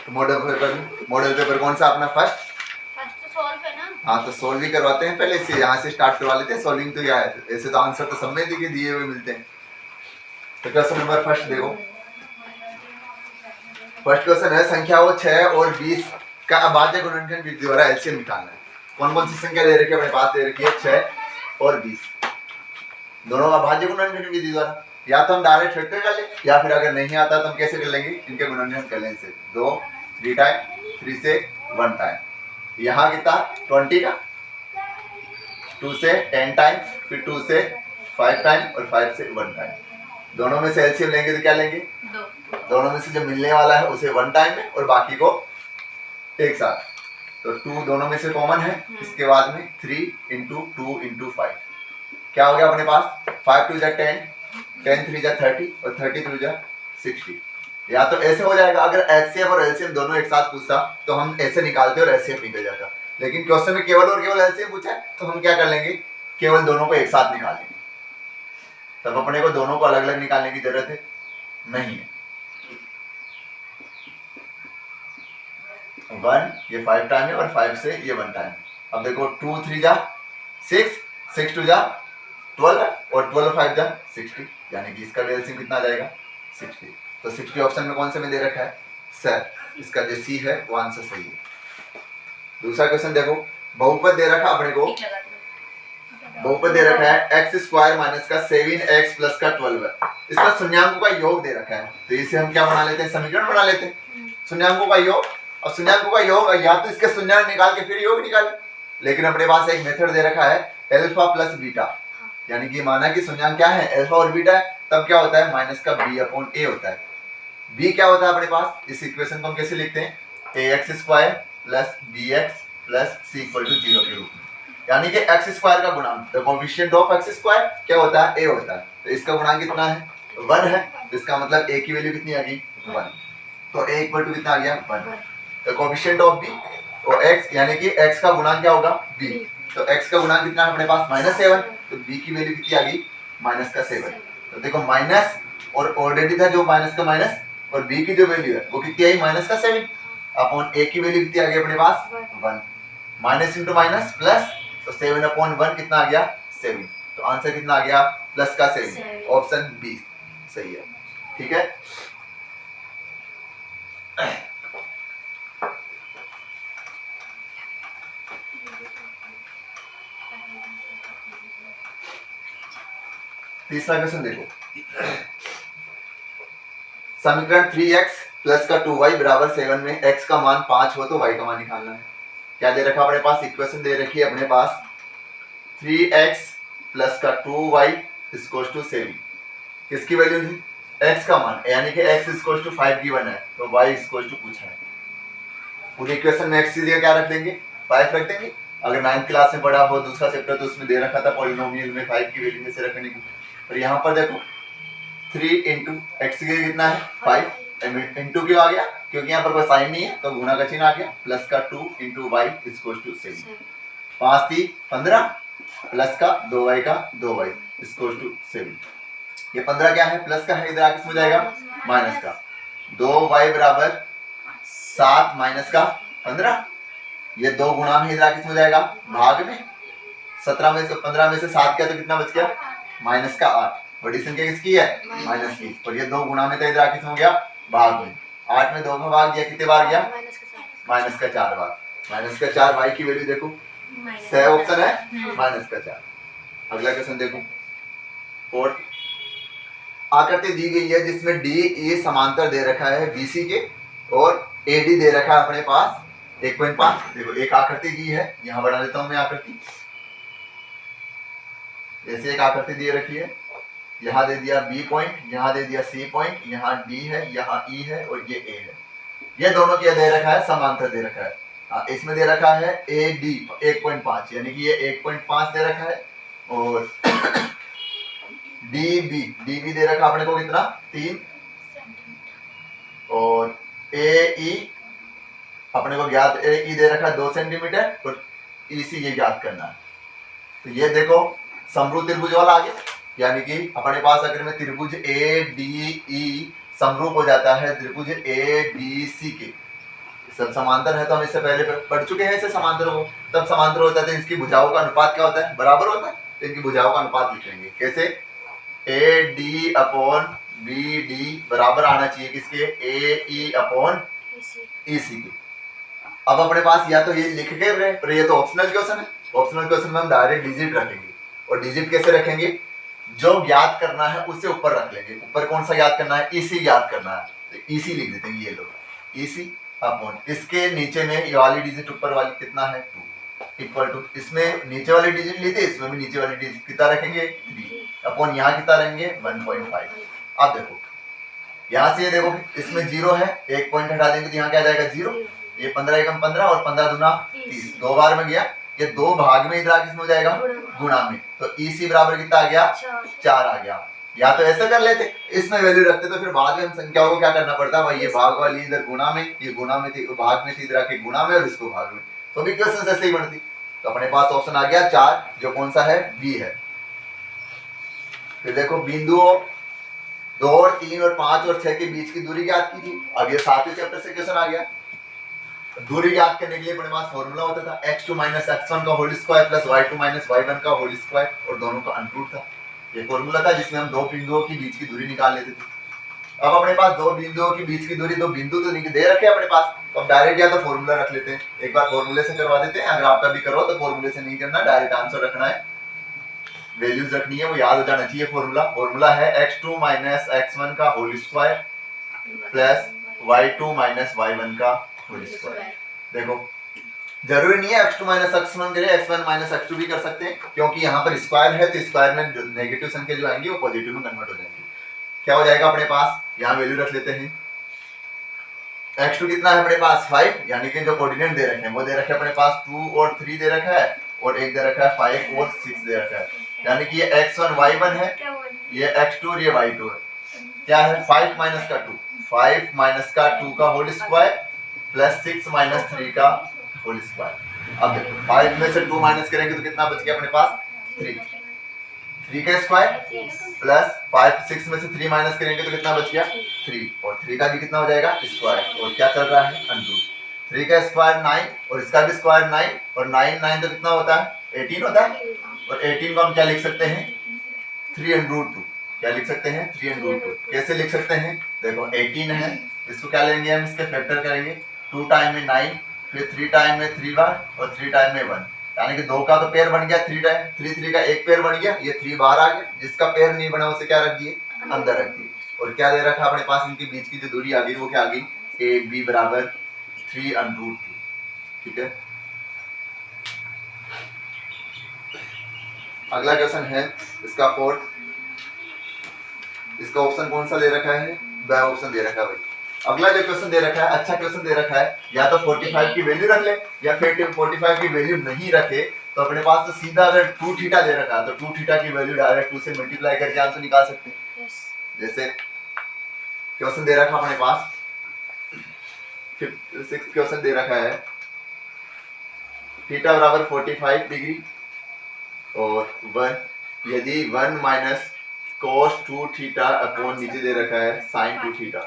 Model paper कौन सा अपना फर्स्ट तो सॉल्व है ना। हाँ तो सॉल्व ही करवाते हैं पहले से, यहाँ से स्टार्ट करवा लेते हैं सॉल्विंग। तो क्या है, ऐसे तो आंसर तो सब में दिए हुए मिलते हैं। तो क्वेश्चन नंबर फर्स्ट देखो, फर्स्ट क्वेश्चन है संख्या 6 और 20 का अभाज्य गुणनखंड विधि द्वारा एलसीएम निकालना है। कौन कौन सी संख्या दे रखी है अपने पास? दे रखी है 6 और 20, दोनों का अभाज्य गुणनखंड विधि द्वारा। या तो हम डायरेक्ट फैक्टर कर ले, या फिर अगर नहीं आता तो हम कैसे कर लेंगे, इनके गुणनखंड कर लें से 2 3 टाइम, 3 से 1 टाइम। यहाँ कितना 20 का, 2 से 10 टाइम, फिर 2 से 5 टाइम और 5 से 1 टाइम। दोनों में से एलसीएम लेंगे तो क्या लेंगे? दोनों में से जो मिलने वाला है उसे 1 टाइम में और बाकी को एक साथ। तो 2 दोनों में से कॉमन है। इसके बाद में 3 इंटू 2 इंटू 5 क्या हो गया अपने पास? 5 2 जा 10, 10 3 जा 30 और 30 2 जा 60। या तो ऐसे हो जाएगा, अगर एचसीएफ और एलसीएम दोनों एक साथ पूछता तो हम ऐसे निकालते और एचसीएफ निकल जाता। लेकिन क्वेश्चन में केवल और केवल एलसीएम पूछा है तो हम क्या कर लेंगे, केवल दोनों को एक साथ निकाल लेंगे। तब अपने को दोनों को अलग अलग निकालने की जरूरत है नहीं है। 1 ये 5 टाइम है और 5 से ये 1 टाइम। अब देखो 2 3 जा 6, 6 2 जा 12 और 12 5 जा 60, यानी कि इसका एलसीएम कितना आ जाएगा 60। तो 60 ऑप्शन में कौन से में दे रखा है? सर इसका जो सी है वो आंसर सही है। दूसरा क्वेश्चन देखो, बहुपद दे रखा अपने को, बहुपद दे रखा है x स्क्वायर माइनस का 7x प्लस का 12 है। इसका शून्याङ्कों का योग दे रखा है, तो इसे हम क्या बना लेते हैं, समीकरण बना लेते हैं शून्याङ्कों का योग। और शून्याङ्कों का योग या तो इसके शून्याङ्क निकाल के फिर योग निकाले, लेकिन अपने पास एक मेथड दे रखा है अल्फा प्लस बीटा, यानी कि माना कि शून्याङ्क क्या है अल्फा और बीटा है, तब क्या होता है माइनस का b अपॉन a होता है। b क्या होता है अपने पास, इस इक्वेशन को हम कैसे लिखते हैं, ax square plus bx plus c equal to 0 के रूप में, यानी कि x स्क्वायर का गुणांक, the coefficient of x square क्या होता है a होता है। तो इसका गुणांक कितना है 1 है, तो इसका मतलब a की वैल्यू कितनी आ गई 1। तो a इक्वल टू कितना आ गया 1। तो कोएफिशिएंट ऑफ b और x, यानी कि x का गुणांक क्या होगा b, तो x का गुणांक कितना है अपने पास -7, तो b की वैल्यू कितनी आ गई -7। तो देखो माइनस और ऑलरेडी था जो माइनस का माइनस, और b की जो वैल्यू है वो कितनी आई -7 अपॉन a की वैल्यू कितनी आ गई अपने पास 1। माइनस इंटू माइनस प्लस, तो 7 अपॉन 1 कितना आ गया 7। तो आंसर कितना आ गया प्लस का 7, ऑप्शन बी सही है। ठीक है, तीसरा क्वेश्चन देखो, समीकरण 3x प्लस का 2y बराबर 7 में x का मान 5 हो तो y का मान निकालना है। क्या दे रखा अपने पास, इक्वेशन दे रखी है अपने पास 3x प्लस का 2y इक्वल्स टू 7। किसकी वैल्यू थी, x का मान, यानी कि x इक्वल्स टू 5 गिवन है, तो y इक्वल्स टू पूछा है। पूरी इक्वेशन में x की जगह क्या रख देंगे 5 रख देंगे। अगर 9th क्लास में पढ़ा हो दूसरा चैप्टर तो उसमें दे रखा था पॉलिनोमियल में 5 की वैल्यू कैसे रखने की। और यहाँ पर देखो 3 इंटू एक्स की कितना है 5, इंटू क्यों आ गया, क्योंकि यहाँ पर कोई साइन नहीं है तो गुणा का चिन्ह आ गया, प्लस का 2 into y equals to 7। 5 3 15 plus का 2y का 2y इक्वल्स टू 7। ये 15 क्या है प्लस का है, इधर आके हो जाएगा माइनस का। 2y बराबर 7 माइनस का 15, ये 2 गुणा में इधर आके हो जाएगा भाग में। 17 में से 15 में से 7 किया तो कितना बच गया माइनस का 8। बड़ी संख्या किसकी है माइनस की, और ये 2 गुणा में तो इधर आके हो गया भाग में। 8 में 2 का भाग दिया कितने बार गया माइनस का 4 बार। माइनस का 4 y की वैल्यू देखो सही ऑप्शन है माइनस का 4। अगला क्वेश्चन देखो, फोर्थ, आकृति दी गई है जिसमें डी ए समांतर दे रखा है बीसी के और एडी दे रखा है अपने पास 1.5। देखो एक आकृति दी है, यहाँ बना देता हूं मैं आकृति। जैसे एक आकृति दे रखी है, यहाँ दे दिया बी पॉइंट, यहाँ दे दिया सी पॉइंट, यहाँ डी है, यहाँ ई है और ये ए है। ये दोनों क्या दे रखा है समांतर दे रखा है। इसमें दे रखा है ए डी 1.5, यानी कि ये 1.5 दे रखा है। और डी बी दे रखा अपने को कितना 3, और ए ई अपने को ज्ञात ए ई दे रखा 2 सेंटीमीटर और ई सी ये ज्ञात करना है। तो ये देखो समरूप त्रिभुज वाला आ गया, यानी कि अपने पास अगर में त्रिभुज ए डी ई समरूप हो जाता है त्रिभुज ए बी सी के, सब समांतर है तो हम इससे पहले पढ़ चुके हैं इसे समांतर हो, तब समांतर होता है तो इसकी भुजाओं का अनुपात क्या होता है, बराबर होता है, तो इनकी भुजाओं का अनुपात लिखेंगे कैसे, A D upon B D बराबर आना चाहिए किसके, ए ई अपॉन ई सी के। अब अपने पास या तो ये लिख के रहे, पर ये तो ऑप्शनल क्वेश्चन है, ऑप्शनल क्वेश्चन में हम डायरेक्ट डिजिट रखेंगे, और डिजिट कैसे रखेंगे, जो ज्ञात करना है उससे ऊपर रख लेंगे, ऊपर कौन सा ज्ञात करना है, इसी ज्ञात करना है, तो इसी लिख देते हैं, ये लो इसी अपॉन इसके नीचे में ये वाली डिजिट ऊपर वाली कितना है 2 इक्वल टू, इसमें नीचे वाली डिजिट ली थी, इसमें भी नीचे वाली डिजिट कितना रखेंगे 3 अपॉन यहाँ कितना रहेंगे 1.5। अब देखो यहाँ से ये देखो इसमें 0 है, एक पॉइंट हटा देंगे तो यहाँ क्या जाएगा 0, ये 15 एकम 15 और 15 दूना 30, 2 बार में गया, ये 2 भाग में इधर किसमें हो जाएगा गुणा में, तो इसी बराबर कितना आ गया 4 आ गया। या तो ऐसा कर लेते, इसमें वैल्यू रखते तो फिर बाद में हम संख्याओं को क्या करना पड़ता, भाई ये भाग वाली इधर गुणा में, ये गुणा में थी भाग में थी, इधर आके गुणा में और इसको भाग में, तो भी क्वेश्चन ऐसे ही बनती। तो अपने पास ऑप्शन आ गया 4 जो कौन सा है बी है। फिर देखो बिंदुओं 2 और 3 और 5 और 6 के बीच की दूरी ज्ञात कीजिए। अब ये 7वें चैप्टर से क्वेश्चन आ गया। दूरी ज्ञात करने के लिए अपने पास फॉर्मूला होता था x2 - x1 का whole square plus y2 - y1 का होल स्क्वायर, और दोनों का अंतरूट था। ये फॉर्मूला था जिसमें हम 2 बिंदुओं के बीच की दूरी निकाल लेते थे। अब अपने पास 2 बिंदुओं के बीच की दूरी, 2 बिंदु तो नहीं दे रखे अपने पास, तो अब डायरेक्ट या तो फॉर्मूला रख लेते हैं, एक बार फॉर्मूले से करवा देते हैं, अगर आपका भी करो तो फॉर्मूले से नहीं करना, डायरेक्ट आंसर रखना है, वैल्यूज रखनी है, वो याद हो जाना चाहिए। फॉर्मूला है x2 - x1 का whole square plus y2 - y1 का होल स्क्वायर। देखो जरूरी नहीं है x2 - x1 के लिए x1 - x2 भी कर सकते हैं, क्योंकि यहाँ पर स्क्वायर है तो स्क्वायर में नेगेटिव संख्या जो आएंगी वो पॉजिटिव में कन्वर्ट हो जाएंगी। क्या हो जाएगा अपने पास, यहाँ वैल्यू रख लेते हैं, x2 कितना है अपने पास 5, यानी कि जो कोऑर्डिनेट दे रखे हैं वो दे रखे हैं अपने पास 2 और 3 दे रखा है, और एक दे रखा है 5 और 6 दे रखा है, यानी कि ये x1 y1 है, ये x2 और ये y2 है। क्या है 5 - का 2, 5 - का 2 का होल स्क्वायर प्लस 6 - 3 का होल स्क्वायर। अब देखो 5 में से 2 माइनस करेंगे तो कितना बच गया अपने पास 3 का स्क्वायर प्लस 5 6 में से 3 माइनस करेंगे तो कितना बच गया 3, और 3 का भी कितना हो जाएगा स्क्वायर, और क्या चल रहा है अंडरूट। 3 का स्क्वायर 9 और इसका भी स्क्वायर 9, और 9 तो कितना होता है 18 होता है, और 18 को हम क्या लिख सकते हैं 3√2, क्या लिख सकते हैं 3√2। कैसे लिख सकते हैं, देखो 18 है, इसको क्या लेंगे हम, इसके फैक्टर करेंगे, 2 टाइम में 9, फिर 3 टाइम में 3 बार, और 3 टाइम में 1, यानी कि 2 का तो पेयर बन गया 3 टाइम, 3 का एक पेयर बन गया, ये 3 बाहर आ गया, जिसका पेयर नहीं बना उसे क्या रख दिए अंदर रख दिए। और क्या दे रखा अपने पास, इनके बीच की जो दूरी आ गई वो क्या आ गई ए बी बराबर 3√2। ठीक है, अगला क्वेश्चन है इसका 4th, इसका ऑप्शन कौन सा दे रखा है, ब ऑप्शन दे रखा है भाई। अगला जो क्वेश्चन दे रखा है, अच्छा क्वेश्चन दे रखा है, या तो 45 की वैल्यू रख ले, या फिर 45 की वैल्यू नहीं रखे तो अपने पास तो सीधा अगर 2 थीटा दे रखा है तो 2 थीटा की वैल्यू डायरेक्ट 2 से मल्टीप्लाई करके आंसर निकाल सकते हैं। जैसे क्वेश्चन दे रखा अपने पास 6th क्वेश्चन दे रखा है, थीटा बराबर 45 डिग्री और 1, यदि 1 माइनस cos 2 थीटा अपॉन नीचे दे रखा है sin 2 थीटा,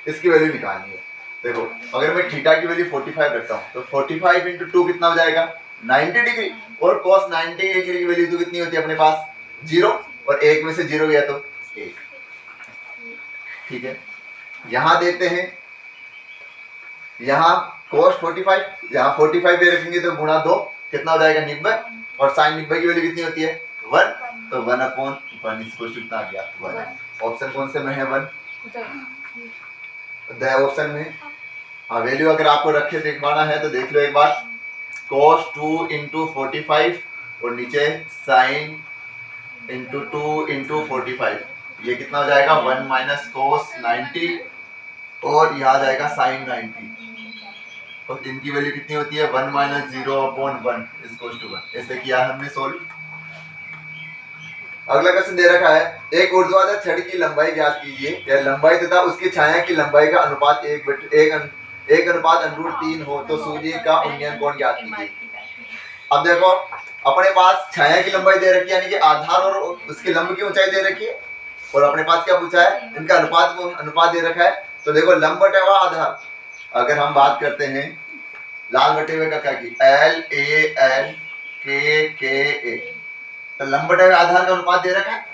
इसकी वैल्यू निकालनी है। देखो अगर मैं थीटा की वैल्यू 45 रखता हूँ तो 45 इंटू 2 कितना हो जाएगा 90 डिग्री, और cos 90 डिग्री की वैल्यू तो कितनी होती है अपने पास 0, और 1 में से 0 गया तो 1। ठीक है, यहाँ देखते हैं, यहाँ cos 45, यहाँ 45 पे रखेंगे तो गुणा 2 कितना हो जाएगा 90, और sin 90 की वैल्यू कितनी होती है 1, तो 1/1 इसको कितना आ गया 1। ऑप्शन कौन से में है 1, द ऑप्शन में। हाँ वैल्यू अगर आपको रखे देखवाना है तो देख लो एक बार, cos 2 इंटू 45 और नीचे sin इंटू 2 इंटू 45, ये कितना हो जाएगा 1 माइनस cos 90, और यहाँ आ जाएगा sin 90, और इनकी वैल्यू कितनी होती है 1 माइनस 0/1 इसको 1। ऐसे किया हमने सोल्व। अगला क्वेश्चन दे रखा है, एक ऊर्ध्वाधर छड़ की लंबाई ज्ञात कीजिए, या लंबाई तथा उसकी छाया की लंबाई का अनुपात 1/3 हो तो सूर्य का उन्नयन कोण ज्ञात कीजिए। अब देखो अपने पास छाया की लंबाई दे रखी है, यानी कि आधार और उसके लंब की ऊंचाई दे रखी है, और अपने पास क्या पूछा है, इनका अनुपात दे रखा है। तो देखो लंब बटे हुआ आधार, अगर हम बात करते हैं लाल बटे हुए कक्का की, L A L K A, तो लंब बटे हुए आधार का अनुपात दे रखा है,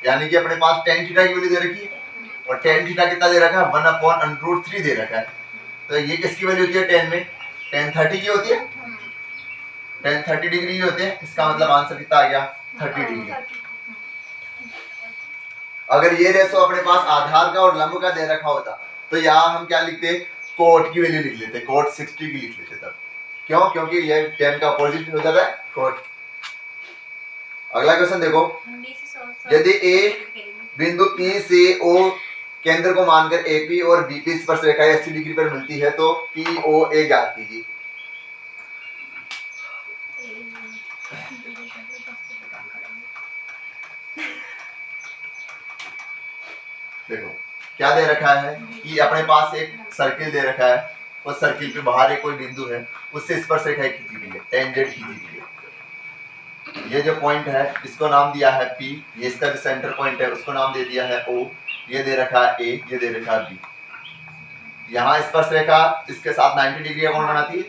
यानी कि अपने पास tan थीटा की वैल्यू दे रखी है, और tan थीटा कितना दे रखा है, 1/√3 दे रखा है। तो ये किसकी वैल्यू होती है tan में, tan 30 की होती है, tan 30 डिग्री की होती है। इसका मतलब आंसर कितना आ गया, 30 डिग्री। अगर ये रेशो अपने पास आधार का और लंब का दे रखा होता तो यहाँ हम क्या लिखते, कोट की वैल्यू लिख लेते, कोट 60 की लिख लेते तब। क्यों, क्योंकि ये tan का अपोजिट हो जाता है कोट। अगला क्वेश्चन देखो, यदि एक बिंदु P से O केंद्र को मानकर AP और BP स्पर्शरेखा 80 डिग्री पर मिलती है तो POA ज्ञात कीजिए। देखो क्या दे रखा है कि अपने पास एक सर्किल दे रखा है, उस सर्किल पे बाहर एक कोई बिंदु है, उससे स्पर्शरेखा खींची गई है, टेंजेंट खींची गई है। ये जो पॉइंट है इसको नाम दिया है P, ये इसका जो सेंटर पॉइंट है उसको नाम दे दिया है O, ये दे रखा है A, ये दे रखा है B। यहाँ स्पर्शरेखा इसके साथ 90 डिग्री का कोण बनाती है,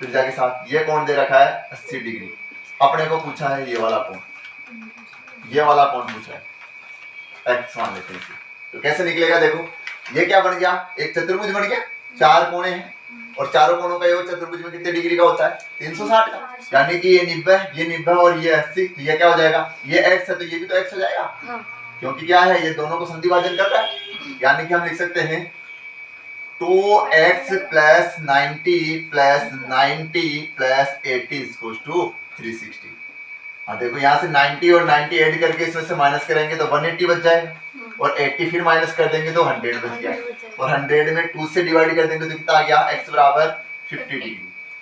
त्रिज्या के साथ ये कोण दे रखा है 80 डिग्री। अपने को पूछा है ये वाला कोण, ये वाला कोण पूछा है, x मान लेते हैं। तो कैसे निकलेगा, देखो ये क्या बन गया, एक चतुर्भुज बन गया, चार कोणे हैं और चारों कोणों का योग चतुर्भुज में कितने डिग्री का होता है, 360 का, यानी कि ये 90 और ये 80, तो ये क्या हो जाएगा, ये x है तो ये भी तो x हो जाएगा, क्योंकि क्या है ये दोनों को संधिभाजन कर रहा है। यानी कि हम लिख सकते हैं 2x + 90 + 90 + 80 = 360। हाँ देखो यहाँ से 90 और 90 ऐड करके इसमें से माइनस करेंगे तो 180 बच जाएगा, और 80 फिर माइनस कर देंगे तो 100 बच गया, और 100 में 2 से डिवाइड कर देंगे तो कितना आ गया, x = 50 डिग्री।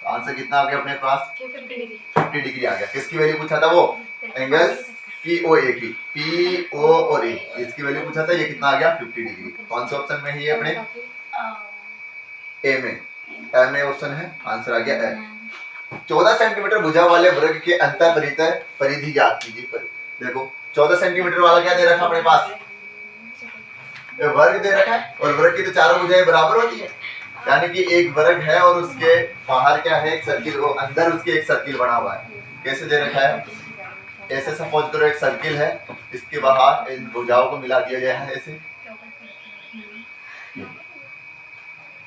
तो आंसर कितना आ गया अपने पास, 50 डिग्री आ गया। किसकी वैल्यू पूछा था, वो एंगल POA की, PO और A, इसकी वैल्यू पूछा था, ये कितना आ गया 50 डिग्री। कौन से ऑप्शन में है ये, अपने ए में ऑप्शन है, आंसर आ गया ए। 14 सेंटीमीटर भुजा वाले वर्ग के अंतर परिधि ज्ञात कीजिए। देखो 14 सेंटीमीटर वाला क्या दे रखा अपने पास, वर्ग दे रखा है, और वर्ग की तो चारों भुजाएं बराबर होती है, यानी कि एक वर्ग है और उसके बाहर क्या है, एक सर्किल, वो अंदर उसके एक सर्किल बना हुआ है। कैसे दे रखा है, ऐसे सपोज करो एक सर्किल है, इसके बाहर इन भुजाओं को मिला दिया गया है ऐसे,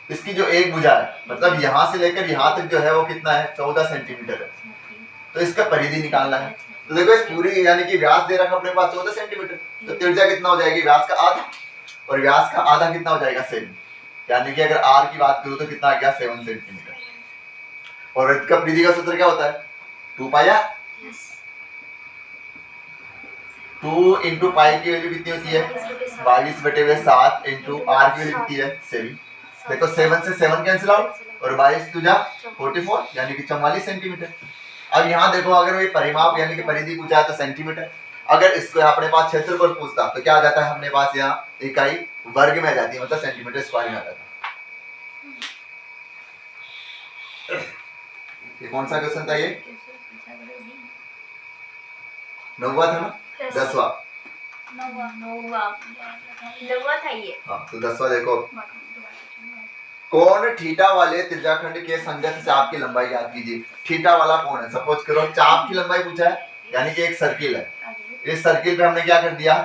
इसकी जो एक भुजा है, मतलब यहाँ से लेकर यहाँ तक जो है वो कितना है, 14 सेंटीमीटर है, तो इसका परिधि निकालना है। तो देखो इस पूरी, यानी कि व्यास दे रखा अपने पास 14 सेंटीमीटर, तो त्रिज्या कितना हो जाएगी, व्यास का आधा, और व्यास का आधा कितना हो जाएगा 7, यानी कि अगर r की बात करूं तो कितना आ गया 7 सेंटीमीटर। और वृत्त का परिधि का सूत्र क्या होता है, 2πr। 2 × पाई की वैल्यू कितनी होती है, 22/7 × r की वैल्यू कितनी है, 7। देखो 7 से 7 कैंसिल आउट, और 22 × 44, यानी कि 44 सेंटीमीटर। अब यहाँ देखो अगर ये परिमाप यानी कि परिधि पूछा है तो सेंटीमीटर, अगर इसको अपने पास क्षेत्रफल पूछता तो क्या आ जाता है, अपने पास यहाँ इकाई वर्ग में आ जाती है, मतलब सेंटीमीटर स्क्वायर में आ जाता है। ये कौन सा क्वेश्चन था, ये 9वां था ना, 10वां, 9वां था ये। हाँ तो 10वां देखो, कोण थीटा वाले त्रिज्याखंड के संगत चाप की लंबाई ज्ञात कीजिए। थीटा वाला कोण है, सपोज करो चाप की लंबाई पूछा है, यानी कि एक सर्किल है, इस सर्किल पे हमने क्या कर दिया,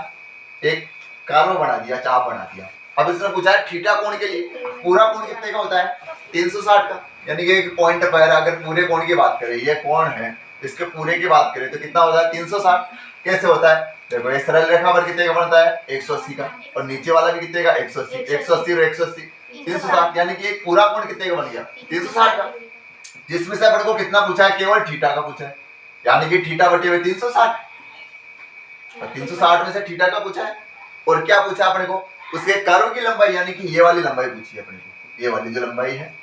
एक कर्व बना दिया, चाप बना दिया। अब इसने पूछा है थीटा कोण के लिए, पूरा कोण कितने का होता है, 360 का, यानी कि एक पॉइंट पर अगर पूरे कोण की बात करें, ये कोण है, इसके पूरे की बात करें तो कितना होता है, 360। कैसे होता है, देखो ये सरल रेखा पर कितने का बनता है, 180 का, और नीचे वाला भी कितने का, 180, 180 और 180 360, यानी कि एक पूरा कोण कितने का बन गया, 360 का, जिसमें से अपने को कितना पूछा है, केवल थीटा का पूछा है, यानी कि थीटा बटे हुए 360, और 360 में से थीटा का पूछा है, और क्या पूछा अपने को, उसके कर्व की लंबाई, यानी कि ये वाली लंबाई पूछी है अपने को, ये वाली जो लंबाई है,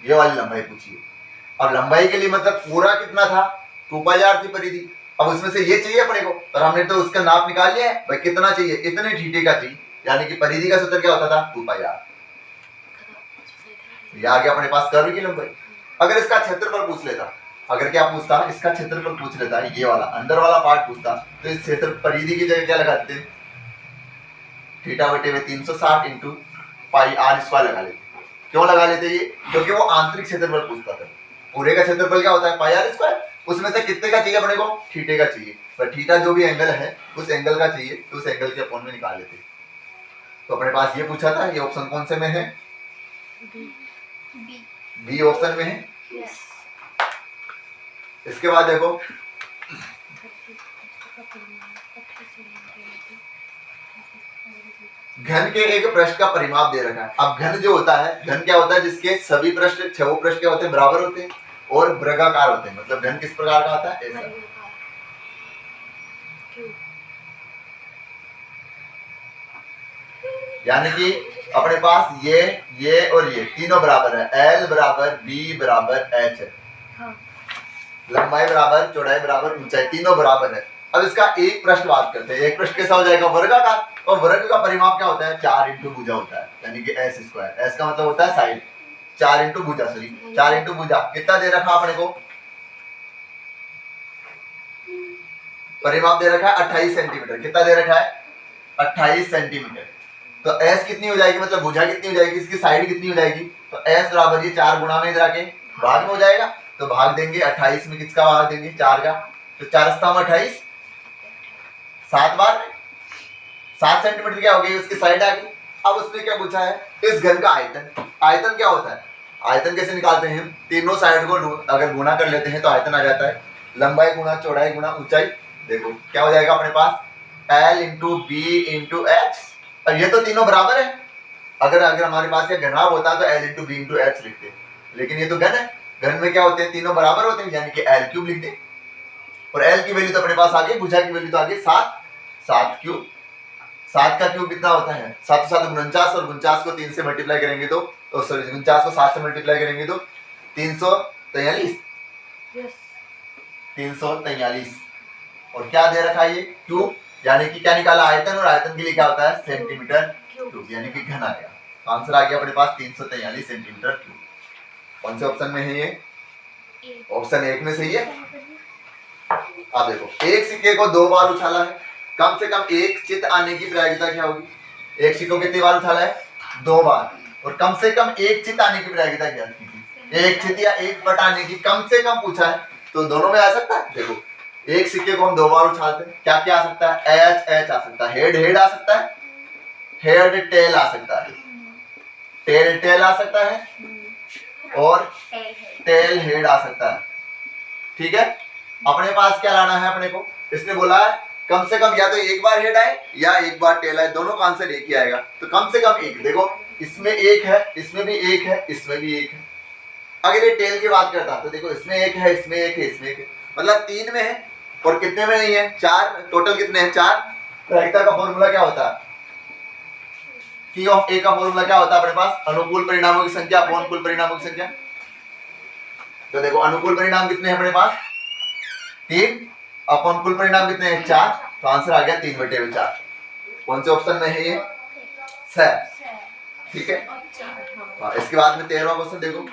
ये वाली लंबाई पूछी है। अब लंबाई के लिए मतलब पूरा कितना था, 2πr थी परिधि, अब उसमें से ये चाहिए अपने को, और हमने तो उसका नाप निकाल लिया है भाई, कितना चाहिए, इतने थीटे का चाहिए, यानी कि परिधि का सूत्र क्या होता था, 2πr। ये आ गया अपने पास कर्व की लंबाई। अगर इसका क्षेत्रफल पूछ लेता, अगर क्या पूछता, इसका क्षेत्रफल पूछ लेता, ये वाला अंदर वाला पार्ट पूछता, तो इस क्षेत्र परिधि की जगह क्या लगा देते, थीटा बटे में 360 इंटू पाई आर स्क्वायर लगा लेते। क्यों लगा लेते ये? क्योंकि वो आंतरिक क्षेत्रफल पूछता था। पूरे का क्षेत्रफल क्या होता है, पाई आर स्क्वायर, उसमें से कितने का चाहिए अपने को, थीटे का चाहिए। पर थीटा जो भी एंगल है उस एंगल का चाहिए, तो उस एंगल के अपॉन में निकाल लेते। तो अपने पास ये पूछा था, ये ऑप्शन कौन से में है, बी ऑप्शन में है। यस। इसके बाद देखो घन के एक पृष्ठ का परिमाप दे रखा है। अब घन जो होता है, घन क्या होता है, जिसके सभी पृष्ठ, छह पृष्ठ क्या होते हैं, बराबर होते हैं और वर्गाकार होते हैं। मतलब घन किस प्रकार का आता है, ऐसा। यानी कि अपने पास ये और ये तीनों बराबर है, एल बराबर बी बराबर एच है। हाँ। लंबाई बराबर, चौड़ाई बराबर, ऊंचाई, तीनों बराबर है। अब इसका एक पृष्ठ बात करते हैं। एक पृष्ठ कैसा हो जाएगा, वर्गाकार, और वर्ग का परिमाप क्या होता है, 4 इंटू भुजा होता है, यानी कि एस स्क्वायर। एस का मतलब होता है साइड, 4 इंटू भुजा, सॉरी 4 इंटू भुजा। कितना दे रखा अपने को, परिमाप दे रखा है 28 सेंटीमीटर। कितना दे रखा है, 28 सेंटीमीटर। तो एस कितनी हो जाएगी, मतलब भुजा कितनी हो जाएगी, इसकी साइड कितनी हो जाएगी, तो एस बराबर ये 4 गुणा में इधर आके भाग में हो जाएगा। तो भाग देंगे 28 में, किसका भाग देंगे, 4 का। तो 4 स्थान 28, 7 बार 7 सेंटीमीटर क्या हो गई, उसकी साइड आ गई। अब उसने क्या पूछा है, इस घन का आयतन। आयतन क्या होता है, आयतन कैसे निकालते हैं, तीनों साइड को अगर गुणा कर लेते हैं तो आयतन आ जाता है, लंबाई गुणा चौड़ाई गुणा ऊंचाई। देखो क्या हो जाएगा अपने पास, L into B into H. और ये तो तीनों बराबर है। अगर हमारे पास ये घनाभ होता तो L into B into H लिखते, लेकिन ये तो घन है। घन में क्या होते हैं, तीनों बराबर होते हैं, यानी कि L क्यूब लिख दे। और L की वैल्यू तो अपने पास आ गई, भुजा की वैल्यू तो आ गई 7, 7 क्यूब। 7 का क्यूब कितना होता है, 7 7 49, और 49 को 3 से मल्टीप्लाई करेंगे तो, सॉरी 49 को 7 से मल्टीप्लाई करेंगे तो 343। 343। और क्या दे रखा है ये, क्यूब, यानी कि क्या निकाला, आयतन। और आयतन के लिए क्या होता है, सेंटीमीटर क्यूब, यानी कि घन आ गया। तो आंसर आ गया अपने पास 343 सेंटीमीटर क्यूब। कौन से ऑप्शन में है ये, ऑप्शन 1 में सही है। अब देखो, एक सिक्के को 2 बार उछाला है, कम से कम एक चित आने की प्रायिकता क्या होगी। एक सिक्के को कितनी बार उछाला है, 2 बार, और कम से कम एक चित आने की प्रायिकता क्या थी, एक चित या एक पट आने की कम से कम पूछा है। तो दोनों में आ सकता है। देखो एक सिक्के को हम 2 बार उछालते हैं, क्या क्या आ सकता है, एच एच आ सकता है, हेड हेड आ सकता है, हेड टेल आ सकता है, टेल टेल आ सकता है, और टेल हेड आ सकता है। ठीक है, अपने पास क्या लाना है अपने को, इसने बोला है कम से कम या तो एक बार हेड आए या एक बार टेल आए, दोनों का आंसर एक ही आएगा। तो कम से कम एक, देखो इसमें एक है, इसमें भी एक है, इसमें भी एक है। अगर ये टेल की बात करता तो देखो इसमें एक है, इसमें एक है, इसमें एक है, मतलब 3 में है और कितने में नहीं है, 4। टोटल कितने हैं, 4। प्रायिकता का फॉर्मूला क्या होता है, P ऑफ A का फॉर्मूला क्या होता है अपने पास, अनुकूल परिणामों की संख्या अपॉन कुल परिणामों की संख्या। तो देखो अनुकूल परिणाम कितने हैं अपने पास, 3, अपॉन कुल परिणाम कितने हैं, 4। तो आंसर आ गया 3/4। कौन से ऑप्शन में है ये, स। ठीक है, इसके बाद में 13वां क्वेश्चन देखो।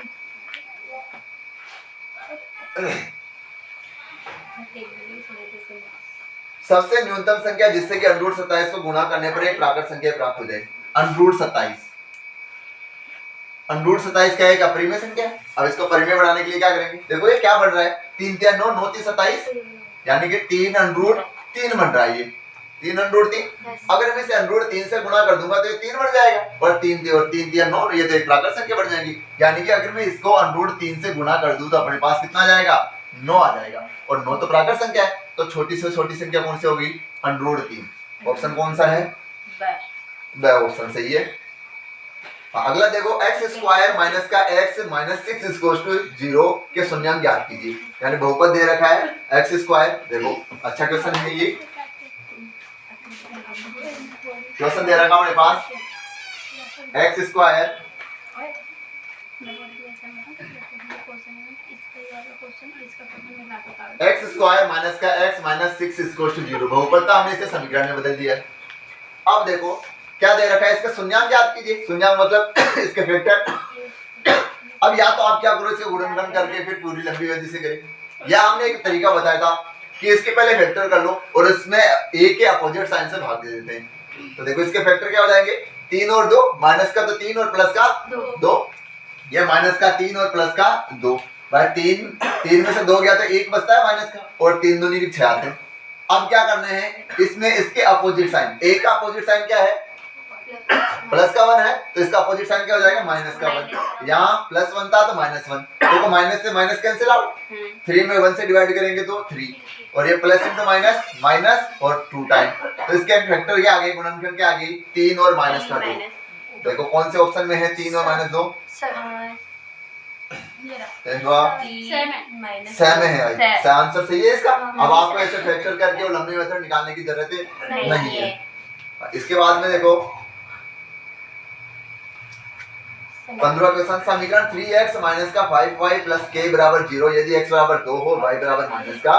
सबसे न्यूनतम संख्या जिससे कि अंडरूट 27 को गुणा करने पर एक प्राकृत संख्या प्राप्त हो जाए। अंडरूट 27, अंडरूट 27 क्या है, एक अपरिमेय संख्या। अब इसको परिमेय बनाने के लिए क्या करेंगे, देखो ये क्या बन रहा है, 3 3 9 9 3 27, यानी कि 3 अंडरूट 3 बन रहा है। ये 3 अंडरूट 3, अगर मैं इसे अंडरूट 3 से गुणा कर दूंगा तो ये 3 बन जाएगा, और 3 और 3 3 9, ये तो एक प्राकृत संख्या बन जाएगी। यानी कि अगर मैं इसको अंडरूट 3 से गुणा कर दूं तो अपने पास कितना आ जाएगा, 9 आ जाएगा, और 9 तो प्राकृत संख्या है। तो छोटी से छोटी संख्या कौन सी होगी, अंडरूट 3। ऑप्शन कौन सा है, ब ऑप्शन सही है। अगला देखो, x स्क्वायर माइनस का x माइनस 6 इक्वल्स टू 0 के शून्यांक ज्ञात कीजिए। यानी बहुपद दे रखा है x स्क्वायर। देखो अच्छा क्वेश्चन है ये, क्वेश्चन दे रखा हमारे पास x square x square minus का x माइनस 6 इक्वल्स टू 0, बहुपद था, हमने इसे समीकरण में बदल दिया। अब देखो क्या दे रखा है, इसका शून्यांक ज्ञात कीजिए। शून्यांक मतलब इसके फैक्टर। अब या तो आप क्या करो, इसे गुणनखंड करके फिर पूरी लंबी अवधि से करें, या हमने एक तरीका बताया था कि इसके पहले फैक्टर कर लो और इसमें a के अपोजिट साइन से भाग दे देते हैं। तो देखो इसके फैक्टर क्या हो जाएंगे, 3 और 2, माइनस का तो 3 और प्लस का 2, ये माइनस का 3 और प्लस का 2, भाई 3 में से 2 गया तो 1 बचता है माइनस का, और 3 दूनी की 6 आते हैं। अब क्या करना है, इसमें इसके अपोजिट साइन, a का अपोजिट साइन क्या है, प्लस का 1 है, तो इसका अपोजिट साइन क्या हो जाएगा, माइनस का 1। यहाँ प्लस 1 था तो माइनस 1, देखो माइनस से माइनस कैंसिल आउट, 3 में 1 से डिवाइड करेंगे तो 3, और ये प्लस इंटू माइनस, माइनस और 2 टाइम, तो इसके फैक्टर क्या आ गए, गुणनखंड क्या आ गई, 3 और माइनस का 2। देखो कौन से ऑप्शन में है 3 और माइनस 2, सेम है, आंसर सही है इसका। अब आपको ऐसे फैक्टर करके वो लंबी मेथड निकालने की जरूरत नहीं है। इसके बाद में देखो 15 क्वेश्चन, समीकरण 3x माइनस का 5y प्लस k बराबर 0 यदि x बराबर 2 हो, y बराबर माइनस का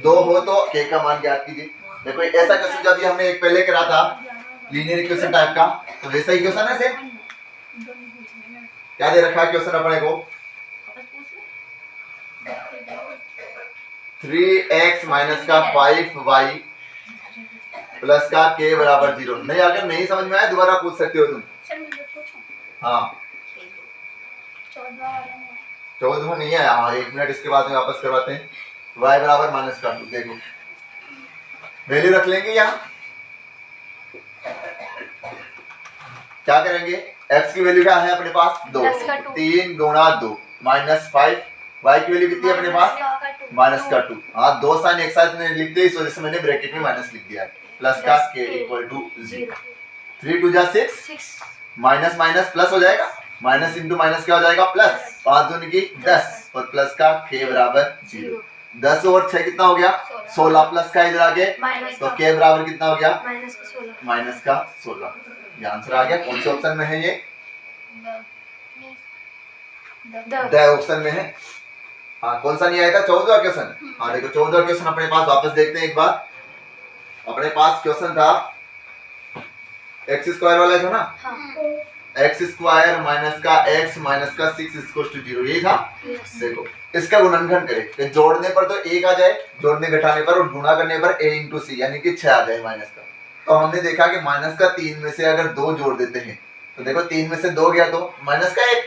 2 हो तो k का मान ज्ञात कीजिए। देखो ऐसा क्वेश्चन जब हमने एक पहले करा था लीनियर इक्वेशन टाइप का, तो वैसा ही क्वेश्चन है सेम। क्या दे रखा है क्वेश्चन अपने को, 3x माइनस का 5y प्लस का k बराबर 0। नहीं, अगर नहीं समझ में आया दोबारा पूछ सकते हो तुम। हाँ 14 नहीं है, हाँ 1 मिनट इसके बाद में वापस करवाते हैं। y बराबर माइनस का 2, देखो वैल्यू रख लेंगे यहाँ, क्या करेंगे, x की वैल्यू क्या है अपने पास 2, 3 गुणा 2 माइनस 5, y की वैल्यू कितनी है अपने पास माइनस का 2। हाँ 2 साइन एक साथ में लिख दे, इस वजह से मैंने ब्रैकेट में माइनस लिख दिया है, प्लस का k इक्वल टू 0। 3 2 जा 6, माइनस माइनस प्लस हो जाएगा, माइनस इंटू माइनस क्या हो जाएगा प्लस, 5 दूनी की 10 और प्लस का k बराबर 0। 10 और 6 कितना हो गया 16, प्लस का इधर आगे तो k बराबर कितना हो गया माइनस का 16। ये आंसर आ गया। कौन से ऑप्शन में है ये, द ऑप्शन में है। हाँ कौन सा नहीं आया था, 14वां क्वेश्चन। हाँ देखो 14वां क्वेश्चन अपने पास वापस देखते हैं एक बार। अपने पास क्वेश्चन था एक्स स्क्वायर वाला था ना, एक्स स्क्वायर माइनस का एक्स माइनस का 6 इक्वल टू 0, यही था। देखो इसका गुणनखंड करें, जोड़ने पर तो 1 आ जाए, जोड़ने घटाने पर और गुणा करने पर a इंटू सी यानी कि 6 आ जाए माइनस का। तो हमने देखा कि माइनस का 3 में से अगर 2 जोड़ देते हैं तो देखो 3 में से 2 गया तो माइनस का 1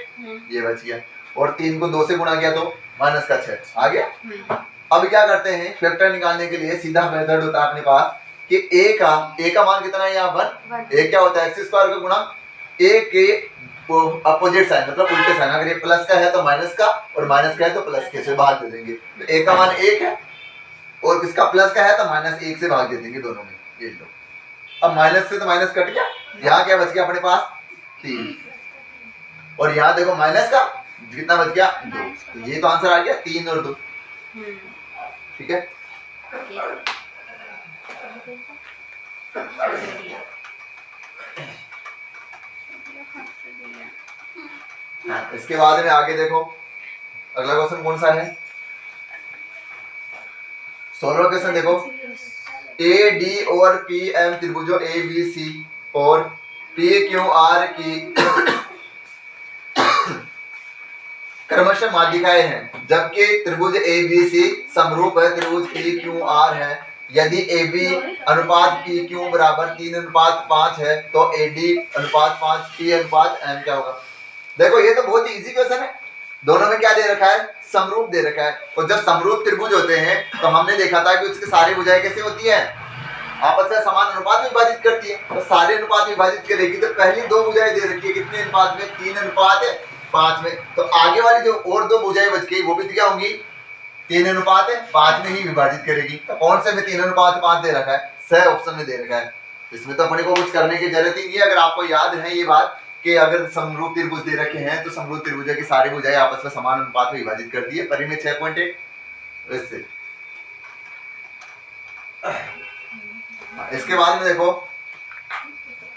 ये बच गया, और 3 को 2 से गुणा किया तो माइनस का 6 आ गया। अब क्या करते हैं, फैक्टर निकालने के लिए सीधा मेथड होता है अपने पास कि a का मान कितना है यहाँ 1, a क्या होता है एक्स स्क्वायर का गुणा a के अपोजिट साइन मतलब उल्टे साइन, अगर ये प्लस का है तो माइनस का और माइनस का है तो प्लस के से भाग दे देंगे। तो a का मान 1 है और इसका प्लस का है तो माइनस 1 से भाग दे देंगे दोनों में, ये लो। अब माइनस से तो माइनस कट गया, यहाँ क्या बच गया अपने पास 3, और यहाँ देखो माइनस का कितना बच गया 2, तो ये तो आंसर आ गया 3 और 2। ठीक है, इसके बाद में आगे देखो अगला क्वेश्चन कौन सा है, 16वां क्वेश्चन देखो, ए डी और पी एम त्रिभुजों ए बी सी और पी क्यू आर की क्रमशः माध्यिकाएं हैं, जबकि त्रिभुज ए बी सी समरूप है त्रिभुज पी क्यू आर है। यदि ए बी अनुपात पी क्यू बराबर 3:5 है तो ए डी अनुपात 5 पी अनुपात एम क्या होगा। देखो ये तो बहुत ही इजी क्वेश्चन है, दोनों में क्या दे रखा है समरूप दे रखा है, और जब समरूप त्रिभुज होते हैं तो हमने देखा था कि उसके सारी भुजाएं कैसे होती है, आपस में समान अनुपात में विभाजित करती है। तो सारे अनुपात विभाजित करेगी तो पहली 2 भुजाएं दे रखी है कितने अनुपात में 3:5 में, तो आगे वाली जो और 2 भुजाएं बच गई वो भी क्या होंगी 3:5 में ही विभाजित करेगी। तो कौन से में 3:5 दे रखा है, सही ऑप्शन में दे रखा है। इसमें तो अपने को कुछ करने की जरूरत ही नहीं है। अगर आपको याद है ये बात कि अगर समरूप त्रिभुज दे रखे हैं तो समरूप त्रिभुज की सारी भुजाएं आपस में समान अनुपात में विभाजित कर दी है, परिमित 6.8। वैसे इसके बाद में देखो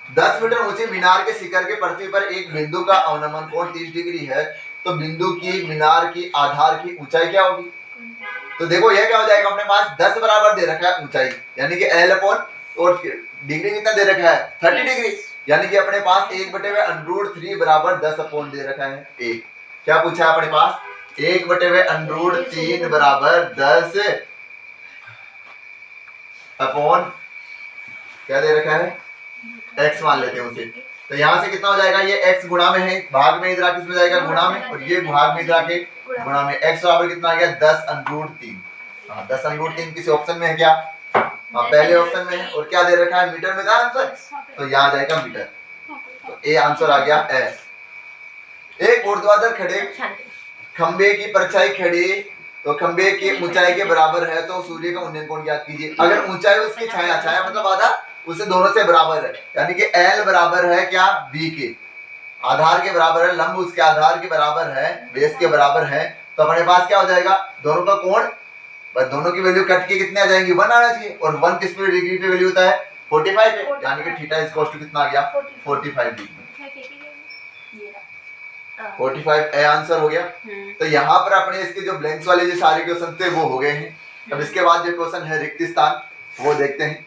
10 मीटर ऊंचे मीनार के शिखर के पृथ्वी पर एक बिंदु का अवनमन कोण 30 डिग्री है, तो बिंदु की मीनार की आधार की ऊंचाई क्या होगी। तो देखो यह क्या हो जाएगा, अपने पास 10 बराबर दे रखा है ऊंचाई यानी कि L अपॉन और डिग्री कितना दे रखा है 30 डिग्री, यानी कि अपने पास 1/√3 बराबर 10 अपॉन दे रखा है 1। क्या पूछा है अपने पास? 1/√3 बराबर 10 अपॉन क्या दे रखा है? x मान लेते हैं उसे। तो यहाँ से कितना हो जाएगा? ये x गुणा में है, भाग में इधर आके किसमें जाएगा? गुणा में, और ये भाग में इधर आके गुणा में। x बराबर कितना आ गया? 10√3। हाँ 10√3 किसी ऑप्शन में है क्या? हाँ पहले ऑप्शन में है। और क्या दे रखा है? मीटर में था आंसर, तो यहाँ जाएगा मीटर। तो ए आंसर आ गया एस। एक ऊर्ध्वाधर खड़े खंबे की परछाई खड़ी तो खंबे की ऊंचाई के बराबर है तो सूर्य का उन्नयन कोण ज्ञात कीजिए। अगर ऊंचाई उसकी छाया, छाया मतलब आधा, उसे दोनों से बराबर है, यानी कि एल बराबर है क्या? बी के। आधार के बराबर है, लंब उसके आधार के बराबर है, बेस के बराबर है, तो अपने पास क्या हो जाएगा? दोनों का कोण, बस दोनों की वैल्यू कट के कितने आ जाएंगी? 1 आना चाहिए। और 1 किस पे डिग्री पे वैल्यू होता है? 45 पे, यानी कि थीटा इज इक्वल टू कितना आ गया? 45 डिग्री। 45 ए आंसर हो गया। तो यहाँ पर अपने इसके जो ब्लैंक्स वाले जो सारे क्वेश्चन थे वो हो गए हैं। अब इसके बाद जो क्वेश्चन है रिक्त स्थान, वो देखते हैं।